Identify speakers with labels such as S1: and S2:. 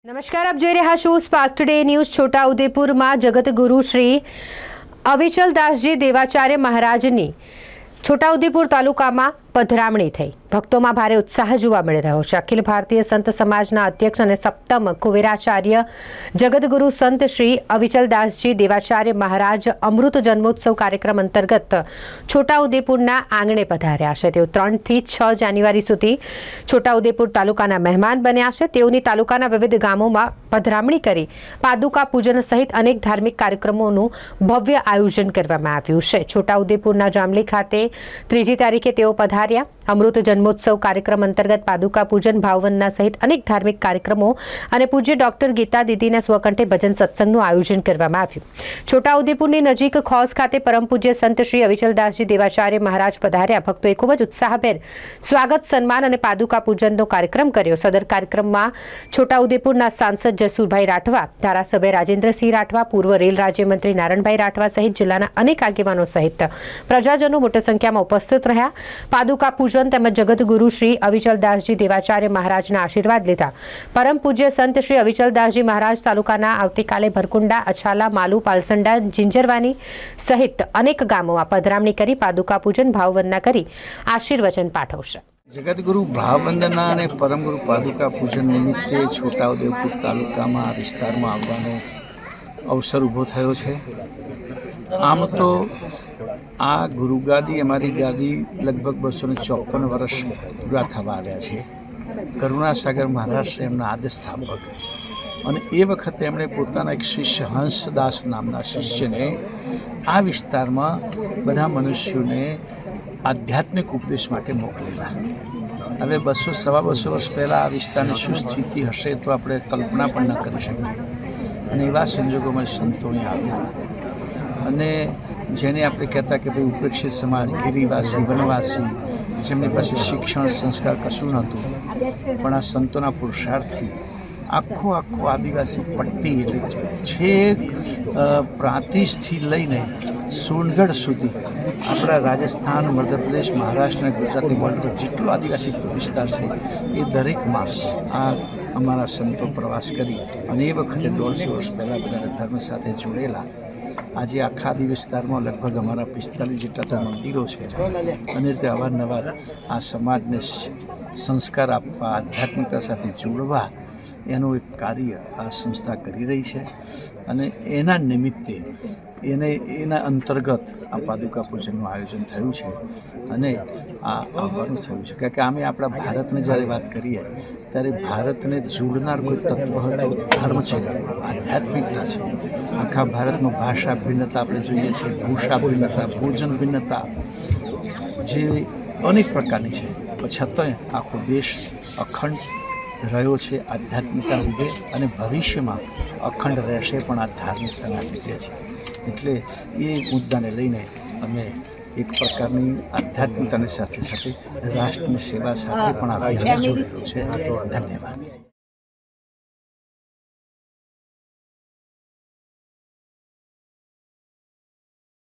S1: નમસ્કાર, આપ જોઈ રહ્યા છો સ્પાર્ક ટુડે ન્યૂઝ। છોટાઉદેપુરમાં જગતગુરુ શ્રી અવિચલદાસજી દેવાચાર્ય મહારાજની છોટાઉદેપુર તાલુકામાં પધરામણી થઈ। ભક્તોમાં ભારે ઉત્સાહ જોવા મળી રહ્યો છે। અખિલ ભારતીય સંત સમાજના અધ્યક્ષ અને સપ્તમ કુવેરાચાર્ય જગતગુરુ સંત શ્રી અવિચલદાસજી દેવાચાર્ય મહારાજ અમૃત જન્મોત્સવ કાર્યક્રમ અંતર્ગત છોટાઉદેપુરના આંગણે પધાર્યા છે। તેઓ 3 થી 6 જાન્યુઆરી સુધી છોટાઉદેપુર તાલુકાના મહેમાન બન્યા છે। તેઓની તાલુકાના વિવિધ ગામોમાં પધરામણી કરી પાદુકા પૂજન સહિત અનેક ધાર્મિક કાર્યક્રમોનું ભવ્ય આયોજન કરવામાં આવ્યું છે। છોટાઉદેપુરના જામલી ખાતે 3જી તારીખે તેઓ પધાર્યા। અમૃત જન્મોત્સવ કાર્યક્રમ અંતર્ગત પાદુકા પૂજન, ભાવવંદના સહિત અનેક ધાર્મિક કાર્યક્રમો અને પૂજ્ય ડોક્ટર ગીતા દીદીના સ્વકંઠે ભજન સત્સંગનું આયોજન કરવામાં આવ્યું। છોટાઉદેપુરની નજીક ખોસ ખાતે પરમ પૂજ્ય સંત શ્રી અવિચલદાસજી દેવાચાર્ય મહારાજ પધાર્યા। ભક્તોએ ખૂબ જ ઉત્સાહભેર સ્વાગત, સન્માન અને પાદુકા પૂજનનો કાર્યક્રમ કર્યો। સદર કાર્યક્રમમાં છોટાઉદેપુરના સાંસદ જસુભાઈ રાઠવા, ધારાસભ્ય રાજેન્દ્રસિંહ રાઠવા, પૂર્વ રેલ રાજ્યમંત્રી નારણભાઈ રાઠવા સહિત જિલ્લાના અનેક આગેવાનો સહિત પ્રજાજનો મોટી સંખ્યામાં ઉપસ્થિત રહ્યા। પાદુકા પૂજન તેમજ જગતગુરુ શ્રી અવિચલદાસજી દેવાચાર્ય મહારાજના આશીર્વાદ લીધા। પરમ પૂજ્ય સંત શ્રી અવિચલદાસજી મહારાજ તાલુકાના આવતીકાલે ભરકુંડા, અછાલા, માલુ, પાલસંડા, જિંજરવાની સહિત અનેક ગામોમાં પધરામણી કરી પાદુકા પૂજન, ભાવવંદના કરી આશીર્વચન પાઠવશે।
S2: જગતગુરુ ભાવવંદના અને પરમગુરુ પાદુકા પૂજન નિમિત્તે છોટાઉદેપુર તાલુકામાં આ વિસ્તારમાં આવવાનો અવસર ઊભો થયો છે। આમ તો આ ગુરુગાદી, અમારી ગાદી લગભગ 254 વર્ષ પૂરા થવા આવ્યા છે। કરુણાસાગર મહારાજ છે એમના આદ્ય સ્થાપક, અને એ વખતે એમણે પોતાના એક શિષ્ય હંસદાસ નામના શિષ્યને આ વિસ્તારમાં બધા મનુષ્યોને આધ્યાત્મિક ઉપદેશ માટે મોકલેલા। હવે 200-250 વર્ષ પહેલાં આ વિસ્તારની શું સ્થિતિ હશે તો આપણે કલ્પના પણ ન કરી શકીએ। અને એવા સંજોગોમાં સંતોએ આવ્યા અને જેને આપણે કહેતા કે ભાઈ ઉપેક્ષિત સમાજ, ગિરિવાસી, વનવાસી, જેમની પાસે શિક્ષણ, સંસ્કાર કશું નહોતું, પણ આ સંતોના પુરુષાર્થથી આખો આદિવાસી પટ્ટી એટલે છેક પ્રાંતિજથી લઈને સોનગઢ સુધી આપણા રાજસ્થાન, મધ્યપ્રદેશ, મહારાષ્ટ્ર અને ગુજરાતની બોર્ડર પર જેટલો આદિવાસી વિસ્તાર છે એ દરેકમાં આ અમારા સંતો પ્રવાસ કરી અને એ વખતે 150 વર્ષ પહેલાં બધા ધર્મ સાથે જોડેલા। આજે આખા વિસ્તારમાં લગભગ અમારા 45 જેટલા તો મંદિરો છે, અને રીતે અવારનવાર આ સમાજને સંસ્કાર આપવા, આધ્યાત્મિકતા સાથે જોડવા એનું એક કાર્ય આ સંસ્થા કરી રહી છે। અને એના નિમિત્તે એના અંતર્ગત આ પાદુકા પૂજનનું આયોજન થયું છે અને આ આવવાનું થયું છે। કારણ કે અમે આપણા ભારતની જ્યારે વાત કરીએ ત્યારે ભારતને જોડનાર કોઈ તત્વ હતો ધર્મ છે, આધ્યાત્મિકતા છે। આખા ભારતમાં ભાષા ભિન્નતા આપણે જોઈએ છીએ, ભૂષા ભિન્નતા, ભોજન ભિન્નતા જે અનેક પ્રકારની છે, પણ છતાંય આખો દેશ અખંડ રહ્યો છે આધ્યાત્મિકતાના લીધે, અને ભવિષ્યમાં અખંડ રહેશે પણ આ ધાર્મિકતાના લીધે છે। એટલે એ મુદ્દાને લઈને અમે એક પ્રકારની આધ્યાત્મિકતાની સાથે સાથે રાષ્ટ્રની સેવા સાથે પણ આ જોડેલું છે। ધન્યવાદ।